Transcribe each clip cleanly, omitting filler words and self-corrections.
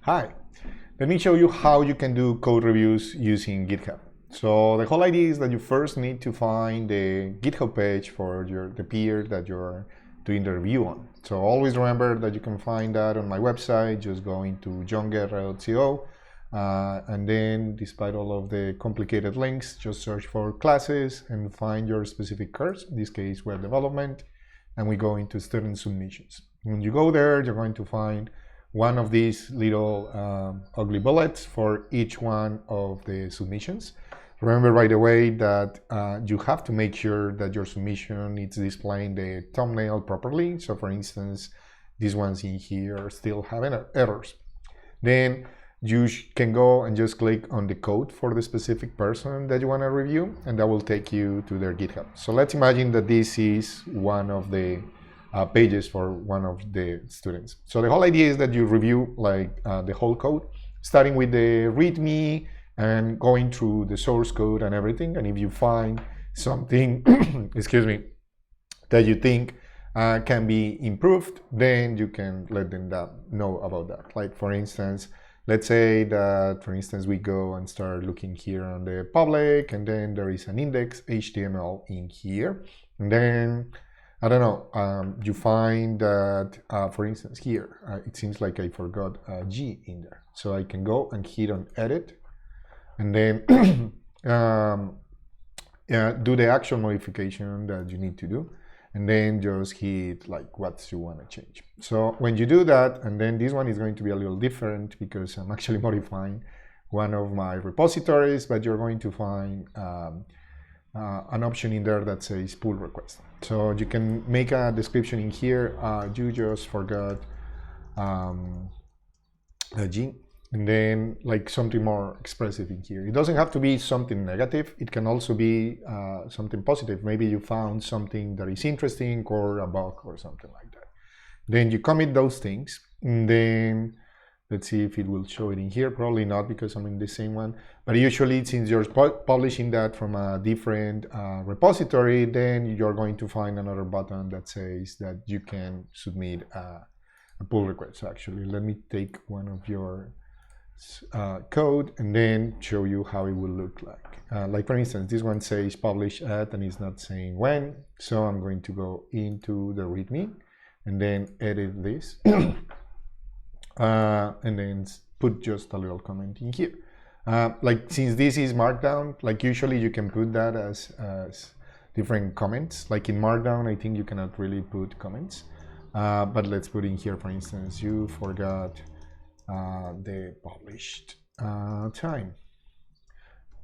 Hi, let me show you how you can do code reviews using GitHub. So the whole idea is that you first need to find the GitHub page for the peer that you're doing the review on. So always remember that you can find that on my website, just going to johnguerra.co. And then, despite all of the complicated links, just search for classes and find your specific course, in this case web development, and we go into student submissions. When you go there, you're going to find one of these little ugly bullets for each one of the submissions. Remember right away that you have to make sure that your submission is displaying the thumbnail properly. So for instance, these ones in here are still having errors. Then you can go and just click on the code for the specific person that you want to review, and that will take you to their GitHub. So let's imagine that this is one of the pages for one of the students. So the whole idea is that you review like the whole code, starting with the readme and going through the source code and everything. And if you find something, excuse me, that you think can be improved, then you can let them know about that. Like for instance, let's say that, for instance, we go and start looking here on the public, and then there is an index HTML in here. And then I don't know, you find that, for instance, here, it seems like I forgot a G in there. So I can go and hit on edit, and then do the actual modification that you need to do, and then just hit like what you want to change. So when you do that, and then this one is going to be a little different because I'm actually modifying one of my repositories, but you're going to find an option in there that says pull request. So you can make a description in here. You just forgot a G, and then like something more expressive in here. It doesn't have to be something negative. It can also be something positive. Maybe you found something that is interesting or a bug or something like that. Then you commit those things, and then let's see if it will show it in here. Probably not because I'm in the same one. But usually, since you're publishing that from a different repository, then you're going to find another button that says that you can submit a pull request. So actually, let me take one of your code and then show you how it will look like. Like for instance, this one says publish at, and it's not saying when. So I'm going to go into the README and then edit this. And then put just a little comment in here. Like since this is Markdown, like usually you can put that as different comments. Like in Markdown, I think you cannot really put comments. But let's put in here, for instance, you forgot the published time.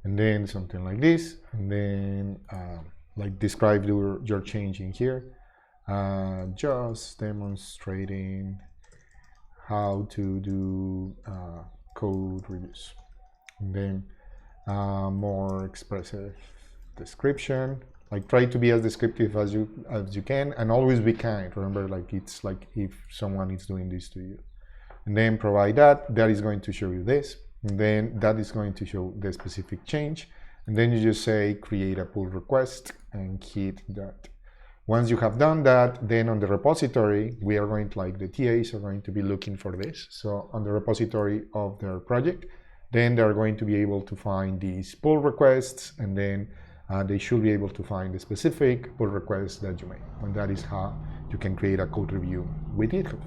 And then something like this. And then like describe your change in here. Just demonstrating how to do code reviews, and then more expressive description. Like try to be as descriptive as you can, and always be kind. Remember, like it's like if someone is doing this to you, and then provide that is going to show you this, and then that is going to show the specific change, and then you just say create a pull request and hit that. Once you have done that, then on the repository, we are going to, like the TAs are going to be looking for this. So on the repository of their project, then they're going to be able to find these pull requests, and then they should be able to find the specific pull request that you made. And that is how you can create a code review with GitHub.